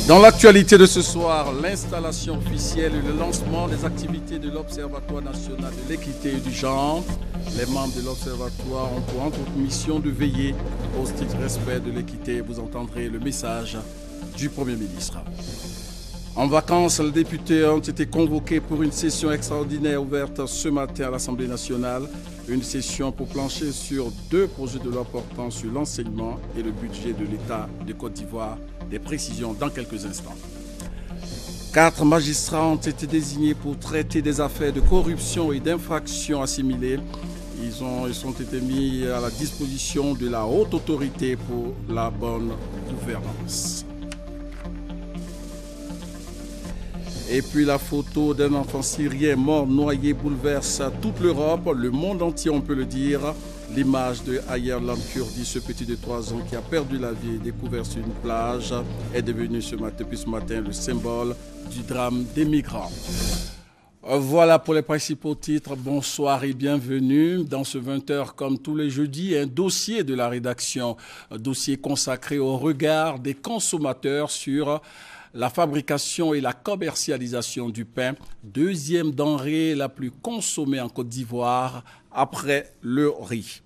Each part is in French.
Dans l'actualité de ce soir, l'installation officielle et le lancement des activités de l'Observatoire national de l'équité et du genre. Les membres de l'Observatoire ont pour entre autres mission de veiller au strict respect de l'équité. Vous entendrez le message du Premier ministre. En vacances, les députés ont été convoqués pour une session extraordinaire ouverte ce matin à l'Assemblée nationale. Une session pour plancher sur 2 projets de loi portant sur l'enseignement et le budget de l'État de Côte d'Ivoire. Des précisions dans quelques instants. 4 magistrats ont été désignés pour traiter des affaires de corruption et d'infractions assimilées. Ils sont été mis à la disposition de la haute autorité pour la bonne gouvernance. Et puis la photo d'un enfant syrien mort noyé bouleverse toute l'Europe, le monde entier on peut le dire. L'image de Ayerlan Kurdi, ce petit de 3 ans qui a perdu la vie et découvert sur une plage, est devenue ce matin le symbole du drame des migrants. Voilà pour les principaux titres. Bonsoir et bienvenue. Dans ce 20h, comme tous les jeudis, un dossier de la rédaction, un dossier consacré au regard des consommateurs sur la fabrication et la commercialisation du pain, deuxième denrée la plus consommée en Côte d'Ivoire après le riz.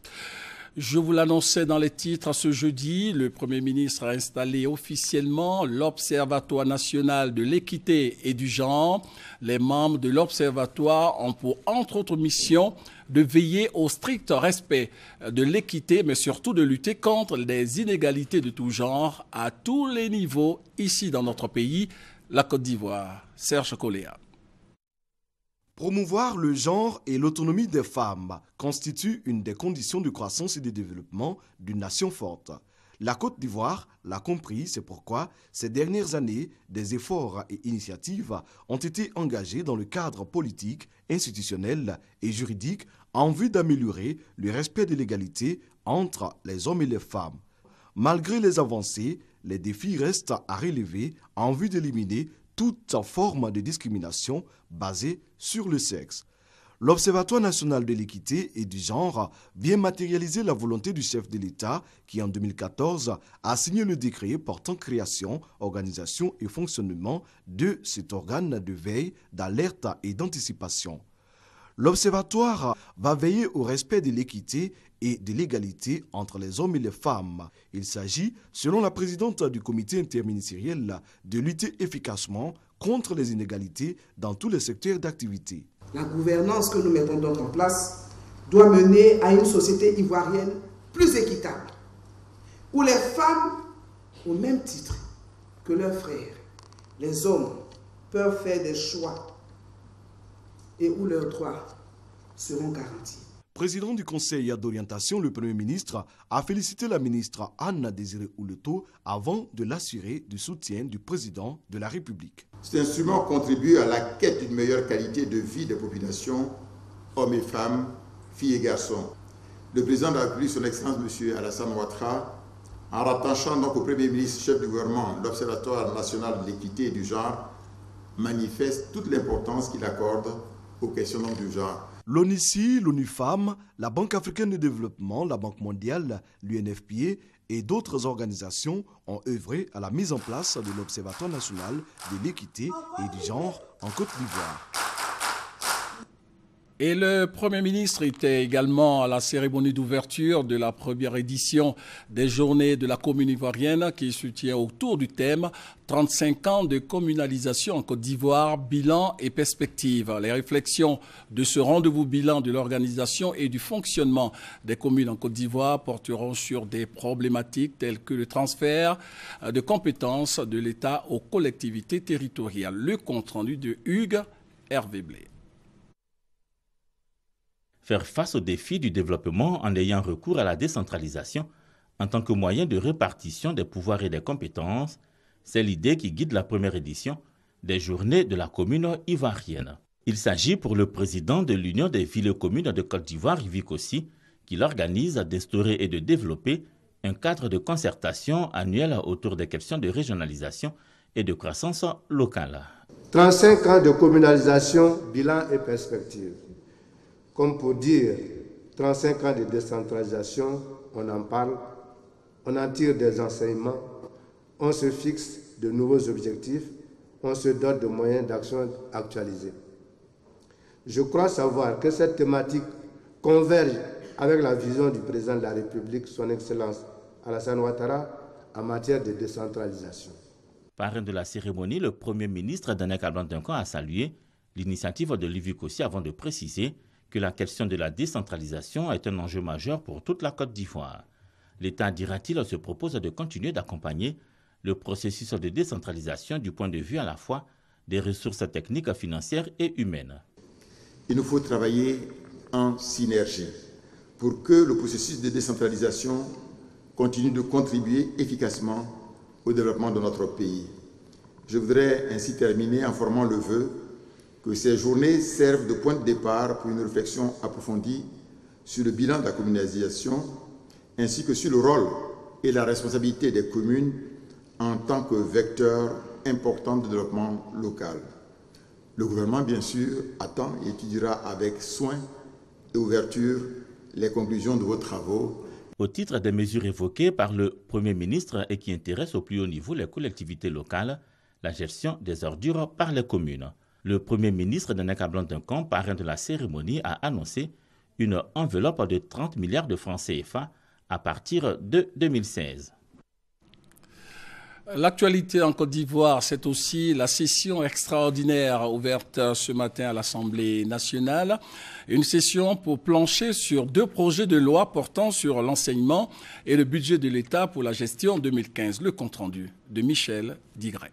Je vous l'annonçais dans les titres ce jeudi, le Premier ministre a installé officiellement l'Observatoire national de l'équité et du genre. Les membres de l'Observatoire ont pour entre autres mission de veiller au strict respect de l'équité, mais surtout de lutter contre les inégalités de tout genre à tous les niveaux ici dans notre pays, la Côte d'Ivoire. Serge Koléa. Promouvoir le genre et l'autonomie des femmes constitue une des conditions de croissance et de développement d'une nation forte. La Côte d'Ivoire l'a compris, c'est pourquoi ces dernières années, des efforts et initiatives ont été engagés dans le cadre politique, institutionnel et juridique en vue d'améliorer le respect de l'égalité entre les hommes et les femmes. Malgré les avancées, les défis restent à relever en vue d'éliminer toute forme de discrimination basée sur le sexe. L'Observatoire national de l'équité et du genre vient matérialiser la volonté du chef de l'État qui, en 2014, a signé le décret portant création, organisation et fonctionnement de cet organe de veille, d'alerte et d'anticipation. L'Observatoire va veiller au respect de l'équité et de l'égalité entre les hommes et les femmes. Il s'agit, selon la présidente du comité interministériel, de lutter efficacement contre les inégalités dans tous les secteurs d'activité. La gouvernance que nous mettons donc en place doit mener à une société ivoirienne plus équitable, où les femmes, au même titre que leurs frères, les hommes, peuvent faire des choix et où leurs droits seront garantis. Président du Conseil d'orientation, le Premier ministre a félicité la ministre Anna Désiré Ouleto avant de l'assurer du soutien du Président de la République. Cet instrument contribue à la quête d'une meilleure qualité de vie des populations, hommes et femmes, filles et garçons. Le Président de la République, son Excellence M. Alassane Ouattara, en rattachant donc au Premier ministre, chef du gouvernement, l'Observatoire national de l'équité et du genre, manifeste toute l'importance qu'il accorde aux questions du genre. L'ONICI, l'ONU Femmes, la Banque africaine de développement, la Banque mondiale, l'UNFPA et d'autres organisations ont œuvré à la mise en place de l'Observatoire national de l'équité et du genre en Côte d'Ivoire. Et le Premier ministre était également à la cérémonie d'ouverture de la première édition des Journées de la commune ivoirienne qui se tient autour du thème 35 ans de communalisation en Côte d'Ivoire, bilan et perspectives. Les réflexions de ce rendez-vous bilan de l'organisation et du fonctionnement des communes en Côte d'Ivoire porteront sur des problématiques telles que le transfert de compétences de l'État aux collectivités territoriales. Le compte-rendu de Hugues Hervé Blé. Faire face aux défis du développement en ayant recours à la décentralisation en tant que moyen de répartition des pouvoirs et des compétences, c'est l'idée qui guide la première édition des Journées de la commune ivoirienne. Il s'agit pour le président de l'Union des villes et communes de Côte d'Ivoire, Yves Kossi, qui l'organise d'instaurer et de développer un cadre de concertation annuel autour des questions de régionalisation et de croissance locale. 35 ans de communalisation, bilan et perspective. Comme pour dire 35 ans de décentralisation, on en parle, on en tire des enseignements, on se fixe de nouveaux objectifs, on se dote de moyens d'action actualisés. Je crois savoir que cette thématique converge avec la vision du président de la République, son Excellence Alassane Ouattara, en matière de décentralisation. Parrain de la cérémonie, le Premier ministre Danek Ablan-Duncan a salué l'initiative de Livy Kossi avant de préciser que la question de la décentralisation est un enjeu majeur pour toute la Côte d'Ivoire. L'État, dira-t-il, se propose de continuer d'accompagner le processus de décentralisation du point de vue à la fois des ressources techniques, financières et humaines. Il nous faut travailler en synergie pour que le processus de décentralisation continue de contribuer efficacement au développement de notre pays. Je voudrais ainsi terminer en formant le vœu que ces journées servent de point de départ pour une réflexion approfondie sur le bilan de la communalisation ainsi que sur le rôle et la responsabilité des communes en tant que vecteurs importants de développement local. Le gouvernement, bien sûr, attend et étudiera avec soin et ouverture les conclusions de vos travaux. Au titre des mesures évoquées par le Premier ministre et qui intéressent au plus haut niveau les collectivités locales, la gestion des ordures par les communes. Le Premier ministre Danek Ablan-Duncan, parrain de la cérémonie, a annoncé une enveloppe de 30 milliards de francs CFA à partir de 2016. L'actualité en Côte d'Ivoire, c'est aussi la session extraordinaire ouverte ce matin à l'Assemblée nationale. Une session pour plancher sur 2 projets de loi portant sur l'enseignement et le budget de l'État pour la gestion 2015. Le compte-rendu de Michel Digret.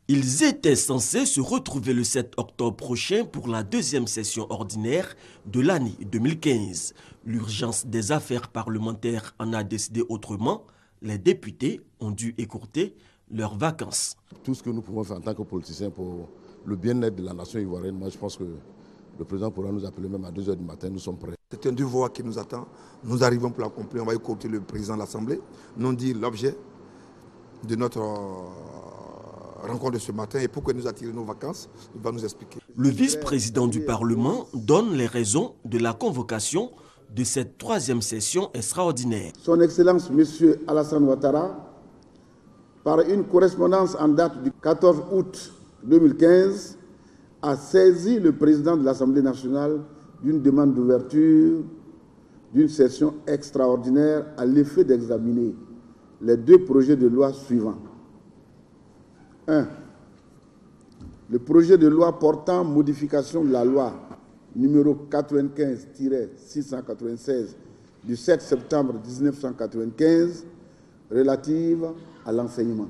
Ils étaient censés se retrouver le 7 octobre prochain pour la 2e session ordinaire de l'année 2015. L'urgence des affaires parlementaires en a décidé autrement. Les députés ont dû écourter leurs vacances. Tout ce que nous pouvons faire en tant que politiciens pour le bien-être de la nation ivoirienne, moi je pense que le président pourra nous appeler même à 2 h du matin, nous sommes prêts. C'est un devoir qui nous attend. Nous arrivons pour l'accomplir. On va écouter le président de l'Assemblée, nous dire l'objet de notre rencontre de ce matin et pourquoi nous a tiré nos vacances. Il va nous expliquer. Le vice-président du Parlement donne les raisons de la convocation de cette 3e session extraordinaire. Son Excellence M. Alassane Ouattara, par une correspondance en date du 14 août 2015, a saisi le président de l'Assemblée nationale d'une demande d'ouverture d'une session extraordinaire à l'effet d'examiner les 2 projets de loi suivants. 1. Le projet de loi portant modification de la loi numéro 95-696 du 7 septembre 1995 relative à l'enseignement.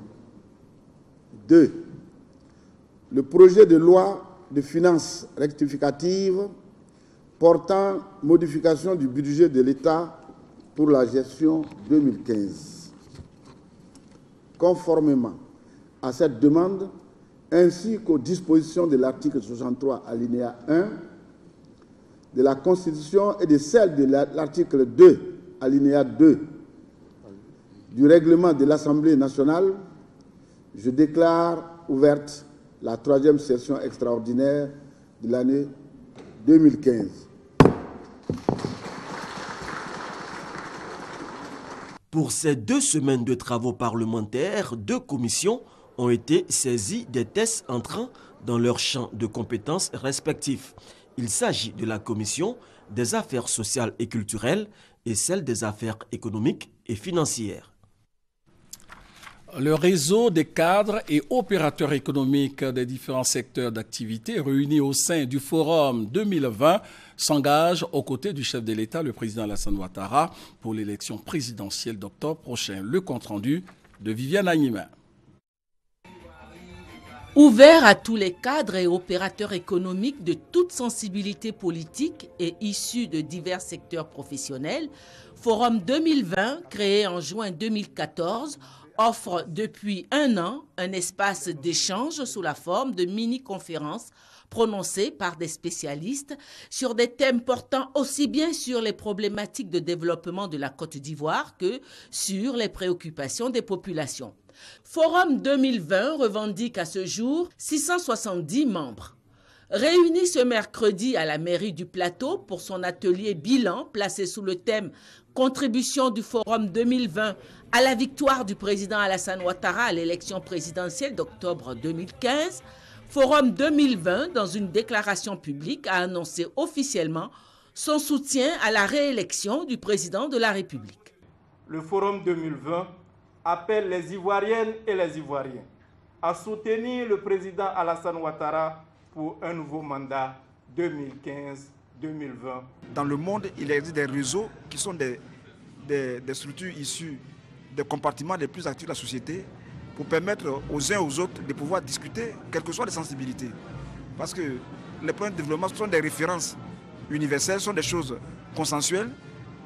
2. Le projet de loi de finances rectificative portant modification du budget de l'État pour la gestion 2015. Conformément à cette demande, ainsi qu'aux dispositions de l'article 63 alinéa 1 de la Constitution et de celle de l'article 2 alinéa 2 du règlement de l'Assemblée nationale, je déclare ouverte la 3e session extraordinaire de l'année 2015. Pour ces 2 semaines de travaux parlementaires, 2 commissions ont été saisies des tests entrant dans leur champ de compétences respectifs. Il s'agit de la commission des affaires sociales et culturelles et celle des affaires économiques et financières. Le réseau des cadres et opérateurs économiques des différents secteurs d'activité réunis au sein du Forum 2020 s'engage aux côtés du chef de l'État, le président Alassane Ouattara, pour l'élection présidentielle d'octobre prochain. Le compte-rendu de Viviane Agnima. Ouvert à tous les cadres et opérateurs économiques de toute sensibilité politique et issus de divers secteurs professionnels, Forum 2020, créé en juin 2014, offre depuis 1 an un espace d'échange sous la forme de mini-conférences prononcées par des spécialistes sur des thèmes portant aussi bien sur les problématiques de développement de la Côte d'Ivoire que sur les préoccupations des populations. Forum 2020 revendique à ce jour 670 membres. Réunis ce mercredi à la mairie du Plateau pour son atelier bilan placé sous le thème « Contribution du Forum 2020 à la victoire du président Alassane Ouattara à l'élection présidentielle d'octobre 2015, Forum 2020, dans une déclaration publique, a annoncé officiellement son soutien à la réélection du président de la République. Le Forum 2020 appelle les Ivoiriennes et les Ivoiriens à soutenir le président Alassane Ouattara pour un nouveau mandat 2015-2020. Dans le monde, il existe des réseaux qui sont des structures issues des compartiments les plus actifs de la société pour permettre aux uns et aux autres de pouvoir discuter, quelles que soient les sensibilités. Parce que les problèmes de développement sont des références universelles, sont des choses consensuelles.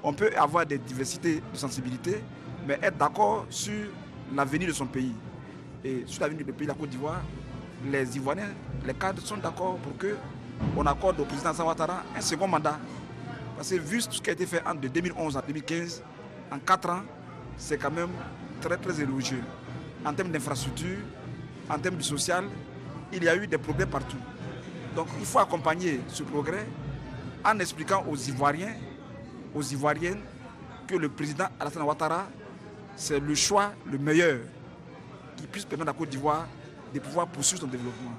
On peut avoir des diversités de sensibilités, mais être d'accord sur l'avenir de son pays. Et sur l'avenir du pays, la Côte d'Ivoire, les Ivoiriens, les cadres sont d'accord pour qu'on accorde au président Alassane Ouattara un second mandat. Parce que vu tout ce qui a été fait de 2011 à 2015, en 4 ans, c'est quand même très très élogieux. En termes d'infrastructure, en termes du social, il y a eu des progrès partout. Donc il faut accompagner ce progrès en expliquant aux Ivoiriens, aux Ivoiriennes, que le président Alassane Ouattara, c'est le choix le meilleur qui puisse permettre à la Côte d'Ivoire de pouvoir poursuivre son développement.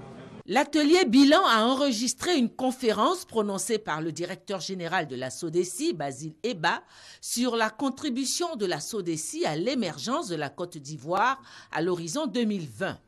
L'atelier bilan a enregistré une conférence prononcée par le directeur général de la SODECI, Basile Eba, sur la contribution de la SODECI à l'émergence de la Côte d'Ivoire à l'horizon 2020.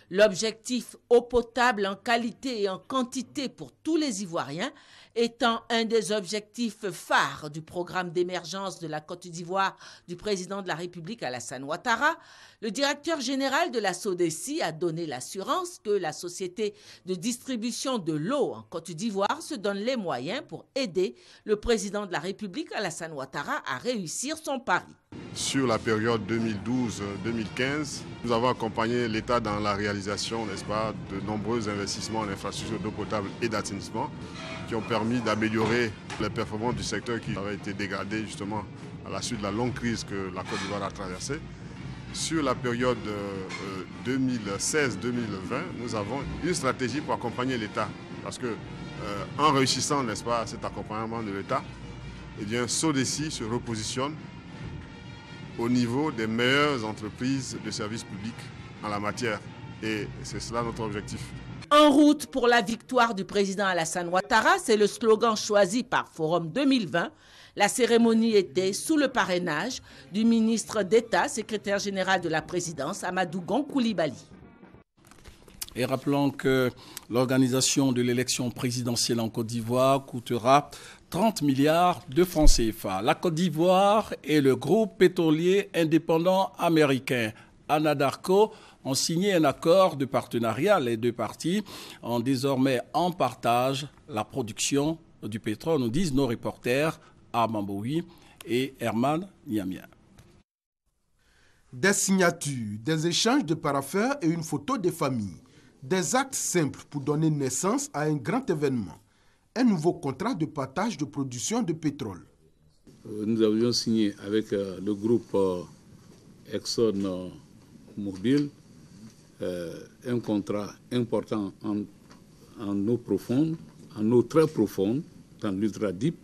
L'objectif eau potable en qualité et en quantité pour tous les Ivoiriens étant un des objectifs phares du programme d'émergence de la Côte d'Ivoire du président de la République Alassane Ouattara, le directeur général de la SODECI a donné l'assurance que la société de distribution de l'eau en Côte d'Ivoire se donne les moyens pour aider le président de la République Alassane Ouattara à réussir son pari. Sur la période 2012-2015, nous avons accompagné l'État dans la réalisation, n'est-ce pas, de nombreux investissements en infrastructures d'eau potable et d'assainissement qui ont permis d'améliorer les performances du secteur qui avait été dégradé justement à la suite de la longue crise que la Côte d'Ivoire a traversée. Sur la période 2016-2020, nous avons une stratégie pour accompagner l'État parce que en réussissant, n'est-ce pas, cet accompagnement de l'État, eh bien, SODECI se repositionne au niveau des meilleures entreprises de services publics en la matière. Et c'est cela notre objectif. En route pour la victoire du président Alassane Ouattara, c'est le slogan choisi par Forum 2020. La cérémonie était sous le parrainage du ministre d'État, secrétaire général de la présidence, Amadou Gon Coulibaly. Et rappelons que l'organisation de l'élection présidentielle en Côte d'Ivoire coûtera 30 milliards de francs CFA. La Côte d'Ivoire et le groupe pétrolier indépendant américain Anadarko ont signé un accord de partenariat. Les deux parties ont désormais en partage la production du pétrole, nous disent nos reporters Armand et Herman Niamia. Des signatures, des échanges de parapheurs et une photo des familles. Des actes simples pour donner naissance à un grand événement. Un nouveau contrat de partage de production de pétrole. Nous avions signé avec le groupe ExxonMobil un contrat important en eau profonde, en eau très profonde, dans l'ultra deep.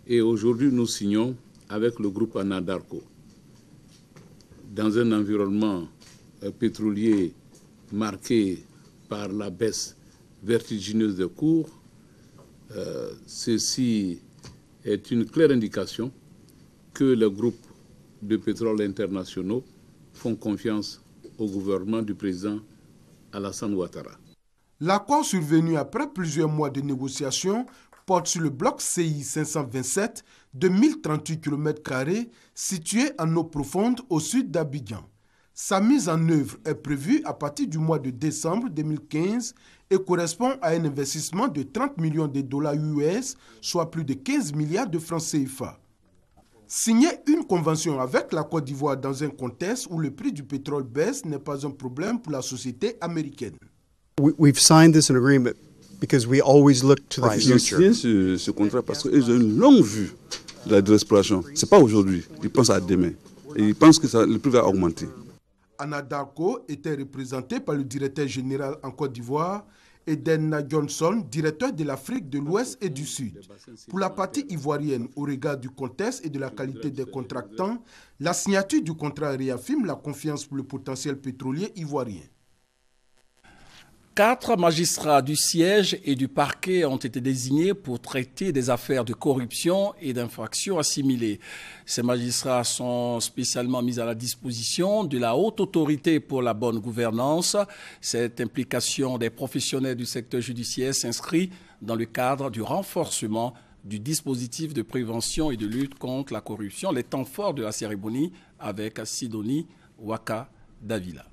Et aujourd'hui, nous signons avec le groupe Anadarko. Dans un environnement pétrolier marqué par la baisse vertigineuse des cours, ceci est une claire indication que les groupes de pétrole internationaux font confiance au gouvernement du président Alassane Ouattara. L'accord survenu après plusieurs mois de négociations porte sur le bloc CI 527 de 1038 km² situé en eau profonde au sud d'Abidjan. Sa mise en œuvre est prévue à partir du mois de décembre 2015 et correspond à un investissement de 30 millions de dollars US, soit plus de 15 milliards de francs CFA. Signer une convention avec la Côte d'Ivoire dans un contexte où le prix du pétrole baisse n'est pas un problème pour la société américaine. We've signed this agreement because we always look to the future. Ils signent ce contrat parce qu'ils ont une longue vue de l'exploration. Ce n'est pas aujourd'hui, ils pensent à demain. Et ils pensent que le prix va augmenter. Anadarko était représenté par le directeur général en Côte d'Ivoire Eden Johnson, directeur de l'Afrique de l'Ouest et du Sud. Pour la partie ivoirienne, au regard du contexte et de la qualité des contractants, la signature du contrat réaffirme la confiance pour le potentiel pétrolier ivoirien. 4 magistrats du siège et du parquet ont été désignés pour traiter des affaires de corruption et d'infractions assimilées. Ces magistrats sont spécialement mis à la disposition de la Haute Autorité pour la bonne gouvernance. Cette implication des professionnels du secteur judiciaire s'inscrit dans le cadre du renforcement du dispositif de prévention et de lutte contre la corruption. Les temps forts de la cérémonie avec Sidonie Waka Davila.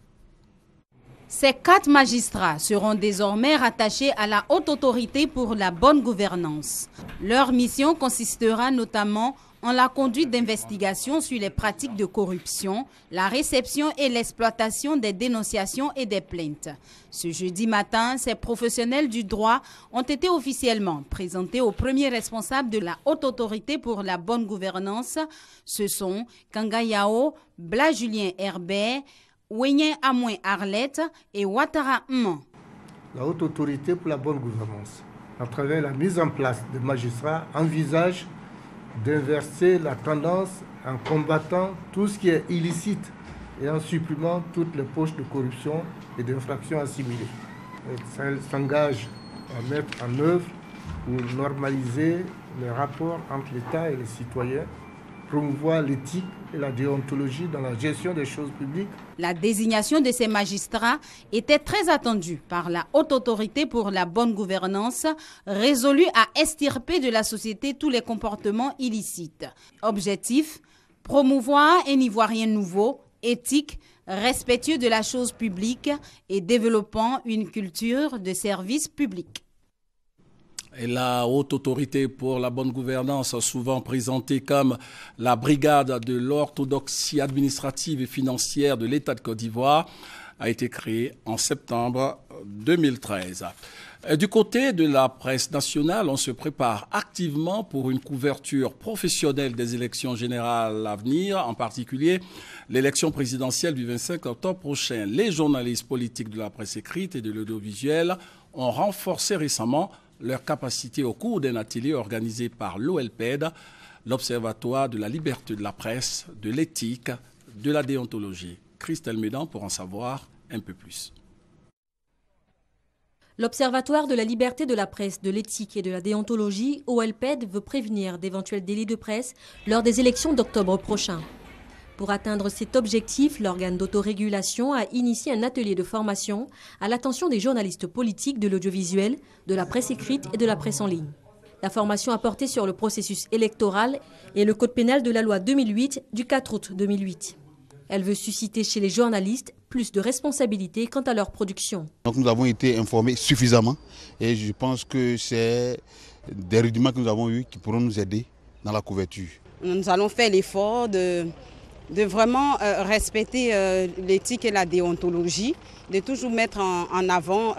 Ces 4 magistrats seront désormais rattachés à la Haute Autorité pour la bonne gouvernance. Leur mission consistera notamment en la conduite d'investigations sur les pratiques de corruption, la réception et l'exploitation des dénonciations et des plaintes. Ce jeudi matin, ces professionnels du droit ont été officiellement présentés aux premiers responsables de la Haute Autorité pour la bonne gouvernance. Ce sont Kanga Yao, Blas Julien Herbert, Wenyen Amouin Arlette et Ouattara Mman. La Haute Autorité pour la bonne gouvernance, à travers la mise en place des magistrats, envisage d'inverser la tendance en combattant tout ce qui est illicite et en supprimant toutes les poches de corruption et d'infractions assimilées. Elle s'engage à mettre en œuvre pour normaliser les rapports entre l'État et les citoyens, promouvoir l'éthique et la déontologie dans la gestion des choses publiques. La désignation de ces magistrats était très attendue par la Haute Autorité pour la bonne gouvernance, résolue à extirper de la société tous les comportements illicites. Objectif, promouvoir un Ivoirien nouveau, éthique, respectueux de la chose publique et développant une culture de service public. Et la Haute Autorité pour la bonne gouvernance, souvent présentée comme la brigade de l'orthodoxie administrative et financière de l'État de Côte d'Ivoire, a été créée en septembre 2013. Du côté de la presse nationale, on se prépare activement pour une couverture professionnelle des élections générales à venir, en particulier l'élection présidentielle du 25 octobre prochain. Les journalistes politiques de la presse écrite et de l'audiovisuel ont renforcé récemment leur capacité au cours d'un atelier organisé par l'OLPED, l'Observatoire de la liberté de la presse, de l'éthique, de la déontologie. Christelle Médan pour en savoir un peu plus. L'Observatoire de la liberté de la presse, de l'éthique et de la déontologie, OLPED, veut prévenir d'éventuels délits de presse lors des élections d'octobre prochain. Pour atteindre cet objectif, l'organe d'autorégulation a initié un atelier de formation à l'attention des journalistes politiques de l'audiovisuel, de la presse écrite et de la presse en ligne. La formation a porté sur le processus électoral et le code pénal de la loi 2008 du 4 août 2008. Elle veut susciter chez les journalistes plus de responsabilités quant à leur production. Donc nous avons été informés suffisamment et je pense que c'est des rudiments que nous avons eus qui pourront nous aider dans la couverture. Nous allons faire l'effort de vraiment respecter l'éthique et la déontologie, de toujours mettre en avant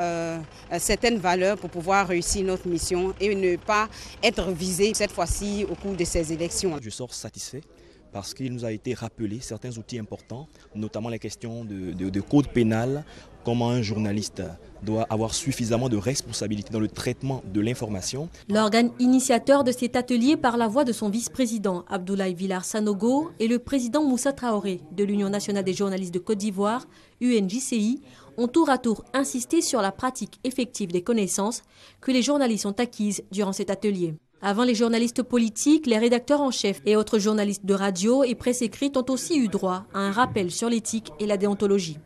certaines valeurs pour pouvoir réussir notre mission et ne pas être visé cette fois-ci au cours de ces élections. Je sors satisfait parce qu'il nous a été rappelé certains outils importants, notamment les questions de code pénal, comment un journaliste doit avoir suffisamment de responsabilité dans le traitement de l'information. L'organe initiateur de cet atelier, par la voix de son vice-président Abdoulaye Villar Sanogo et le président Moussa Traoré de l'Union nationale des journalistes de Côte d'Ivoire, UNJCI, ont tour à tour insisté sur la pratique effective des connaissances que les journalistes ont acquises durant cet atelier. Avant les journalistes politiques, les rédacteurs en chef et autres journalistes de radio et presse écrite ont aussi eu droit à un rappel sur l'éthique et la déontologie.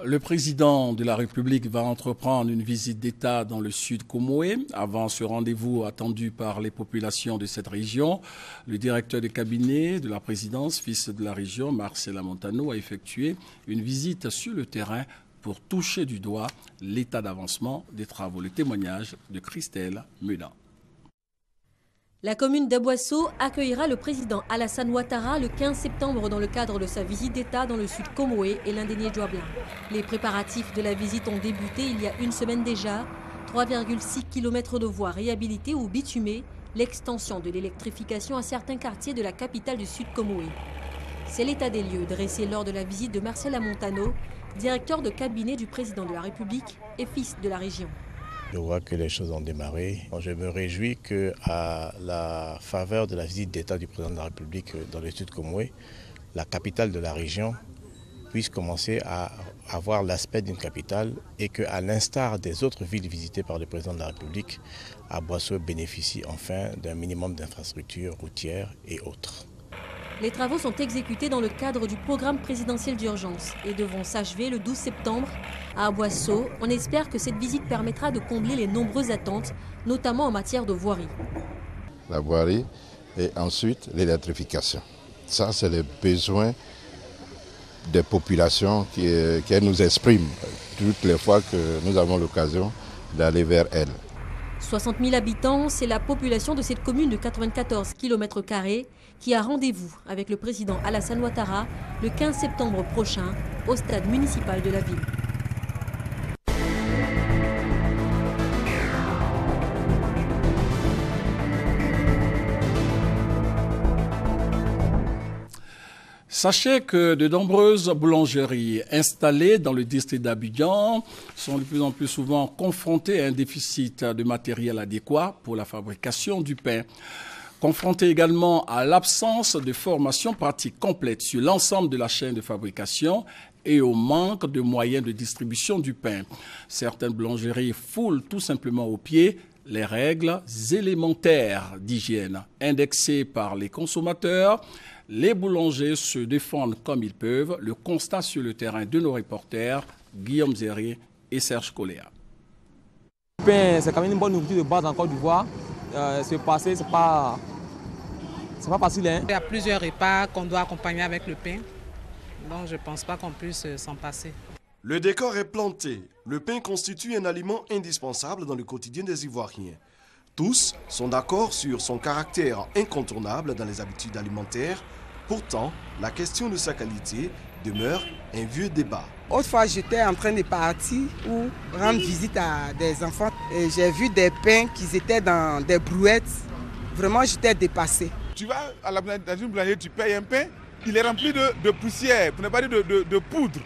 Le président de la République va entreprendre une visite d'État dans le sud Comoé. Avant ce rendez-vous attendu par les populations de cette région, le directeur de cabinet de la présidence, fils de la région, Marcela Montano, a effectué une visite sur le terrain pour toucher du doigt l'état d'avancement des travaux. Le témoignage de Christelle Médan. La commune d'Aboisseau accueillera le président Alassane Ouattara le 15 septembre dans le cadre de sa visite d'État dans le sud Comoé et l'Indénié Djouabla. Les préparatifs de la visite ont débuté il y a une semaine déjà. 3,6 km de voies réhabilitées ou bitumées, l'extension de l'électrification à certains quartiers de la capitale du sud Comoé. C'est l'état des lieux dressé lors de la visite de Marcel Amontano, directeur de cabinet du président de la République et fils de la région. Je vois que les choses ont démarré. Je me réjouis qu'à la faveur de la visite d'État du président de la République dans le sud Komoué, la capitale de la région puisse commencer à avoir l'aspect d'une capitale et qu'à l'instar des autres villes visitées par le président de la République, Aboissou bénéficie enfin d'un minimum d'infrastructures routières et autres. Les travaux sont exécutés dans le cadre du programme présidentiel d'urgence et devront s'achever le 12 septembre à Aboissou. On espère que cette visite permettra de combler les nombreuses attentes, notamment en matière de voirie. La voirie et ensuite l'électrification. Ça, c'est les besoins des populations qu'elles nous expriment toutes les fois que nous avons l'occasion d'aller vers elles. 60 000 habitants, c'est la population de cette commune de 94 km² qui a rendez-vous avec le président Alassane Ouattara le 15 septembre prochain au stade municipal de la ville. Sachez que de nombreuses boulangeries installées dans le district d'Abidjan sont de plus en plus souvent confrontées à un déficit de matériel adéquat pour la fabrication du pain. Confrontées également à l'absence de formation pratique complète sur l'ensemble de la chaîne de fabrication et au manque de moyens de distribution du pain. Certaines boulangeries foulent tout simplement aux pieds les règles élémentaires d'hygiène indexées par les consommateurs. Les boulangers se défendent comme ils peuvent. Le constat sur le terrain de nos reporters, Guillaume Zéré et Serge Coléa. Le pain, c'est quand même une bonne nourriture de base en Côte d'Ivoire. Se passer, c'est pas facile. Hein? Il y a plusieurs repas qu'on doit accompagner avec le pain. Donc je ne pense pas qu'on puisse s'en passer. Le décor est planté. Le pain constitue un aliment indispensable dans le quotidien des Ivoiriens. Tous sont d'accord sur son caractère incontournable dans les habitudes alimentaires. Pourtant, la question de sa qualité demeure un vieux débat. Autrefois, j'étais en train de partir ou rendre visite à des enfants. Et j'ai vu des pains qui étaient dans des brouettes. Vraiment, j'étais dépassée. Tu vas dans une boulangerie, tu payes un pain, il est rempli de poussière, pour ne pas dire de poudre.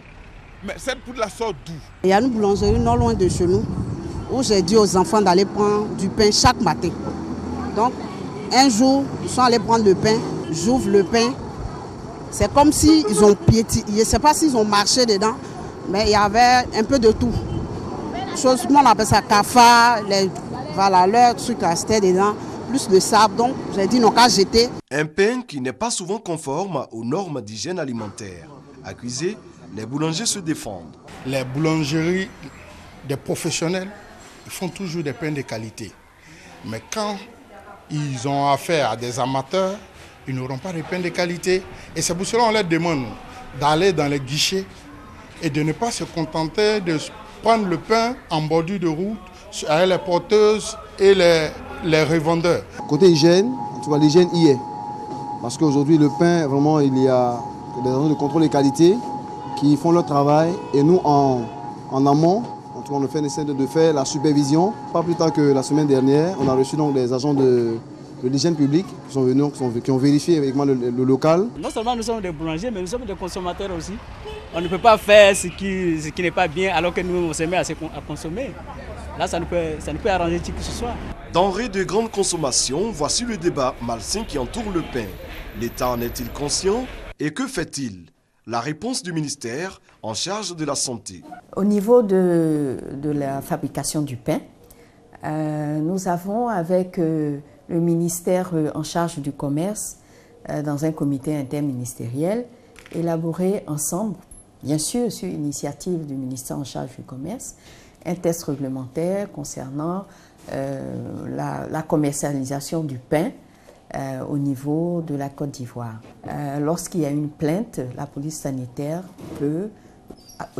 Mais cette poudre-là sort d'où? Il y a une boulangerie non loin de chez nous où j'ai dit aux enfants d'aller prendre du pain chaque matin. Donc, un jour, ils sont allés prendre le pain, j'ouvre le pain. C'est comme s'ils ont piétiné, je ne sais pas s'ils ont marché dedans, mais il y avait un peu de tout. Chose, on appelle ça cafard, les valeurs, trucs à c'était dedans, plus le sable. Donc, j'ai dit non qu'à jeter. Un pain qui n'est pas souvent conforme aux normes d'hygiène alimentaire. Accusés, les boulangers se défendent. Les boulangeries des professionnels font toujours des pains de qualité. Mais quand ils ont affaire à des amateurs, ils n'auront pas de pain de qualité. Et c'est pour cela qu'on leur demande d'aller dans les guichets et de ne pas se contenter de prendre le pain en bordure de route avec les porteuses et les revendeurs. Côté hygiène, tu vois, l'hygiène y est. Parce qu'aujourd'hui, le pain, vraiment, il y a des agents de contrôle de qualité qui font leur travail. Et nous, en amont, on a fait un essai de faire la supervision. Pas plus tard que la semaine dernière, on a reçu donc des agents de l'hygiène publique qui sont venus, qui ont vérifié avec moi le local. Non seulement nous sommes des boulangers, mais nous sommes des consommateurs aussi. On ne peut pas faire ce qui n'est pas bien alors que nous on se met à consommer. Là, ça ne peut arranger qui que ce soit. Denrées de grande consommation, voici le débat malsain qui entoure le pain. L'État en est-il conscient et que fait-il? La réponse du ministère en charge de la santé. Au niveau de la fabrication du pain, nous avons avec le ministère en charge du commerce, dans un comité interministériel, élaboré ensemble, bien sûr sur initiative du ministère en charge du commerce, un test réglementaire concernant la commercialisation du pain au niveau de la Côte d'Ivoire. Lorsqu'il y a une plainte, la police sanitaire peut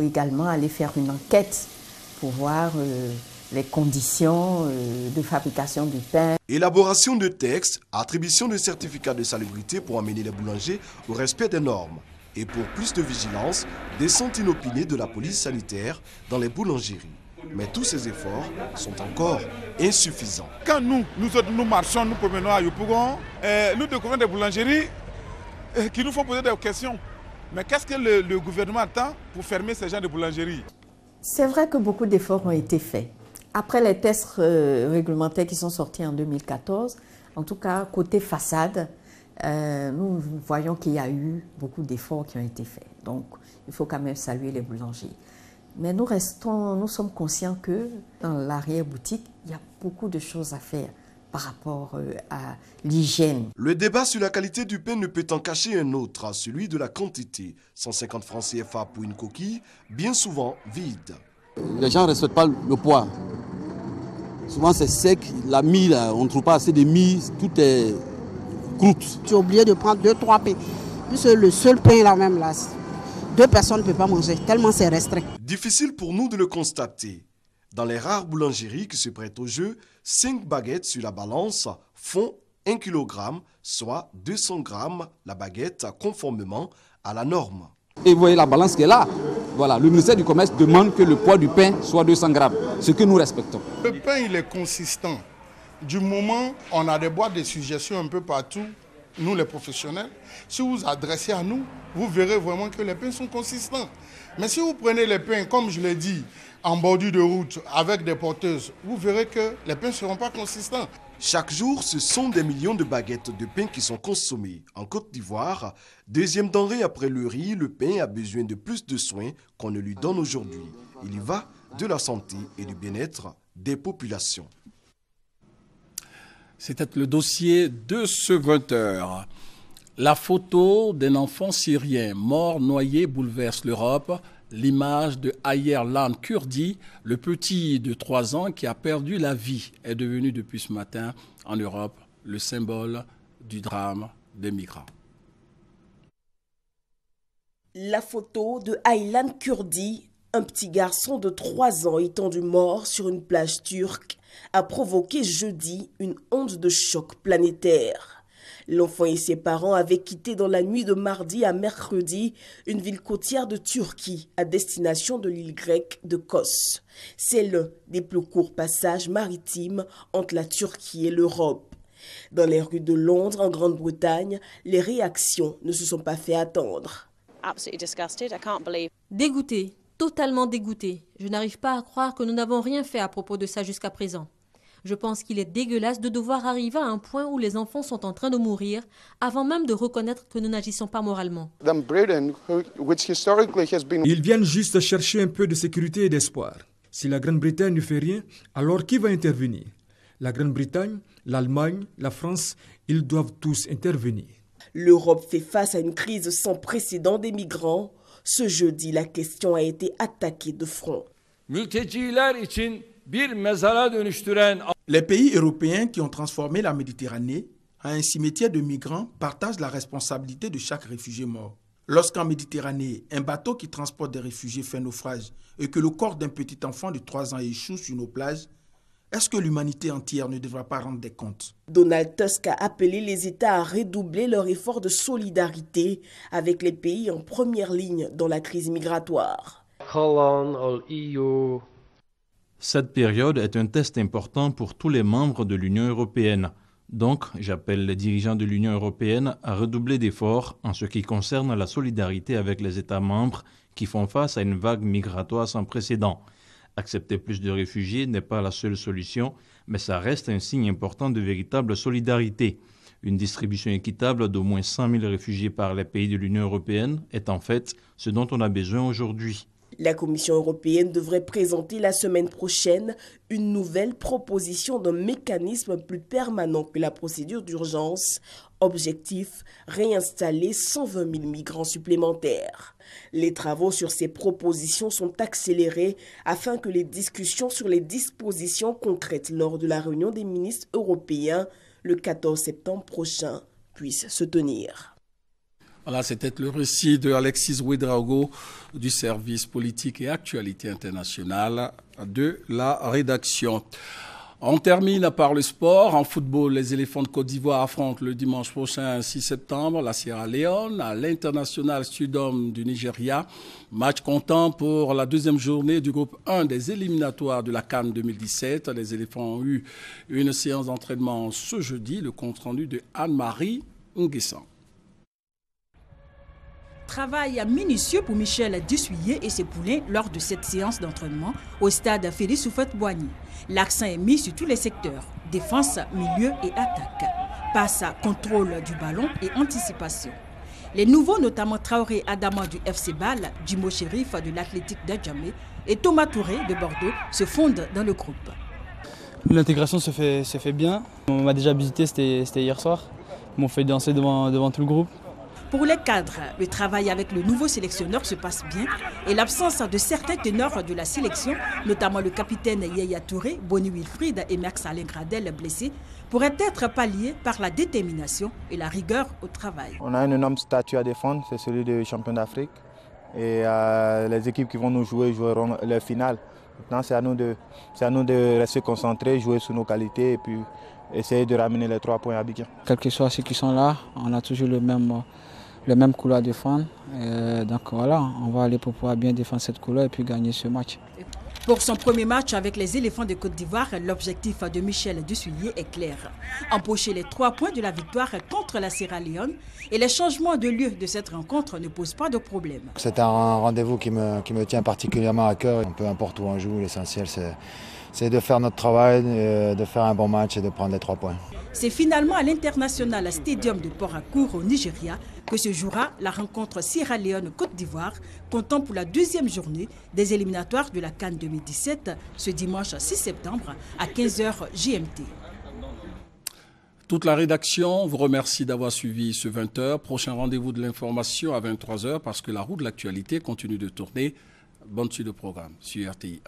également aller faire une enquête pour voir les conditions de fabrication du pain. Élaboration de textes, attribution de certificats de salubrité pour amener les boulangers au respect des normes. Et pour plus de vigilance, descente inopinée de la police sanitaire dans les boulangeries. Mais tous ces efforts sont encore insuffisants. Quand nous marchons, nous promenons à Yopougon, nous découvrons des boulangeries qui nous font poser des questions. Mais qu'est-ce que le gouvernement attend pour fermer ces gens de boulangerie? C'est vrai que beaucoup d'efforts ont été faits. Après les tests réglementaires qui sont sortis en 2014, en tout cas côté façade, nous voyons qu'il y a eu beaucoup d'efforts qui ont été faits. Donc il faut quand même saluer les boulangers. Mais nous sommes conscients que dans l'arrière-boutique, il y a beaucoup de choses à faire par rapport à l'hygiène. Le débat sur la qualité du pain ne peut en cacher un autre, celui de la quantité. 150 francs CFA pour une coquille, bien souvent vide. Les gens ne respectent pas le poids. Souvent c'est sec, la mie, là, on ne trouve pas assez de mie, tout est croûte. Tu es obligé de prendre 2-3 pains. Puisque le seul pain là même, là, 2 personnes ne peuvent pas manger, tellement c'est restreint. Difficile pour nous de le constater. Dans les rares boulangeries qui se prêtent au jeu, 5 baguettes sur la balance font 1 kg, soit 200 grammes la baguette conformément à la norme. Et vous voyez la balance qui est là. Voilà, le ministère du Commerce demande que le poids du pain soit 200 grammes, ce que nous respectons. Le pain, il est consistant. Du moment où on a des boîtes de suggestions un peu partout, nous les professionnels, si vous vous adressez à nous, vous verrez vraiment que les pains sont consistants. Mais si vous prenez les pains, comme je l'ai dit, en bordure de route, avec des porteuses, vous verrez que les pains ne seront pas consistants. Chaque jour, ce sont des millions de baguettes de pain qui sont consommées. En Côte d'Ivoire, deuxième denrée après le riz, le pain a besoin de plus de soins qu'on ne lui donne aujourd'hui. Il y va de la santé et du bien-être des populations. C'était le dossier de ce 20h. La photo d'un enfant syrien mort noyé bouleverse l'Europe. L'image de Ayerlan Kurdi, le petit de 3 ans qui a perdu la vie, est devenu depuis ce matin en Europe le symbole du drame des migrants. La photo de Ayerlan Kurdi, un petit garçon de 3 ans étendu mort sur une plage turque, a provoqué jeudi une onde de choc planétaire. L'enfant et ses parents avaient quitté dans la nuit de mardi à mercredi une ville côtière de Turquie à destination de l'île grecque de Kos. C'est l'un des plus courts passages maritimes entre la Turquie et l'Europe. Dans les rues de Londres, en Grande-Bretagne, les réactions ne se sont pas fait attendre. Dégoûté, totalement dégoûté. Je n'arrive pas à croire que nous n'avons rien fait à propos de ça jusqu'à présent. Je pense qu'il est dégueulasse de devoir arriver à un point où les enfants sont en train de mourir avant même de reconnaître que nous n'agissons pas moralement. Ils viennent juste chercher un peu de sécurité et d'espoir. Si la Grande-Bretagne ne fait rien, alors qui va intervenir? La Grande-Bretagne, l'Allemagne, la France, ils doivent tous intervenir. L'Europe fait face à une crise sans précédent des migrants. Ce jeudi, la question a été attaquée de front. Les pays européens qui ont transformé la Méditerranée en un cimetière de migrants partagent la responsabilité de chaque réfugié mort. Lorsqu'en Méditerranée, un bateau qui transporte des réfugiés fait naufrage et que le corps d'un petit enfant de 3 ans échoue sur nos plages, est-ce que l'humanité entière ne devra pas rendre des comptes? Donald Tusk a appelé les États à redoubler leur effort de solidarité avec les pays en première ligne dans la crise migratoire. Cette période est un test important pour tous les membres de l'Union européenne. Donc, j'appelle les dirigeants de l'Union européenne à redoubler d'efforts en ce qui concerne la solidarité avec les États membres qui font face à une vague migratoire sans précédent. Accepter plus de réfugiés n'est pas la seule solution, mais ça reste un signe important de véritable solidarité. Une distribution équitable d'au moins 100 000 réfugiés par les pays de l'Union européenne est en fait ce dont on a besoin aujourd'hui. La Commission européenne devrait présenter la semaine prochaine une nouvelle proposition d'un mécanisme plus permanent que la procédure d'urgence. Objectif, réinstaller 120 000 migrants supplémentaires. Les travaux sur ces propositions sont accélérés afin que les discussions sur les dispositions concrètes lors de la réunion des ministres européens le 14 septembre prochain puissent se tenir. Voilà, c'était le récit de Alexis Ouedraogo du service politique et actualité internationale de la rédaction. On termine par le sport. En football, les éléphants de Côte d'Ivoire affrontent le dimanche prochain, 6 septembre, la Sierra Leone à l'International Stadium du Nigeria. Match comptant pour la deuxième journée du groupe 1 des éliminatoires de la CAN 2017. Les éléphants ont eu une séance d'entraînement ce jeudi. Le compte rendu de Anne-Marie Nguessan. Travail minutieux pour Michel Dussuyer et ses poulains lors de cette séance d'entraînement au stade Félix Houphouët-Boigny. L'accent est mis sur tous les secteurs, défense, milieu et attaque. Passe à contrôle du ballon et anticipation. Les nouveaux, notamment Traoré Adama du FC Bâle, Jimbo Chérif de l'Athletic d'Adjamé et Thomas Touré de Bordeaux se fondent dans le groupe. L'intégration se fait bien. On m'a déjà visité, c'était hier soir. Ils m'ont fait danser devant tout le groupe. Pour les cadres, le travail avec le nouveau sélectionneur se passe bien et l'absence de certains ténors de la sélection, notamment le capitaine Yaya Touré, Boni Wilfried et Max Alain Gradel blessés, pourrait être pallié par la détermination et la rigueur au travail. On a un énorme statut à défendre, c'est celui de champion d'Afrique. Et les équipes qui vont nous jouer joueront leur finale. Maintenant, c'est à nous de rester concentrés, jouer sur nos qualités et puis essayer de ramener les 3 points à Abidjan. Quels que soient ceux qui sont là, on a toujours le même couloir à défendre. Donc voilà, on va aller pour pouvoir bien défendre cette couleur et puis gagner ce match. Pour son premier match avec les éléphants de Côte d'Ivoire, l'objectif de Michel Dussuyer est clair. Empocher les 3 points de la victoire contre la Sierra Leone et les changements de lieu de cette rencontre ne posent pas de problème. C'est un rendez-vous qui me tient particulièrement à cœur. Peu importe où on joue, l'essentiel c'est de faire notre travail, de faire un bon match et de prendre les 3 points. C'est finalement à l'International Stadium de Port-Harcourt au Nigeria que se jouera la rencontre Sierra Leone-Côte d'Ivoire, comptant pour la 2e journée des éliminatoires de la CAN 2017 ce dimanche 6 septembre à 15h GMT. Toute la rédaction vous remercie d'avoir suivi ce 20h. Prochain rendez-vous de l'information à 23h parce que la roue de l'actualité continue de tourner. Bonne suite de programme sur RTI.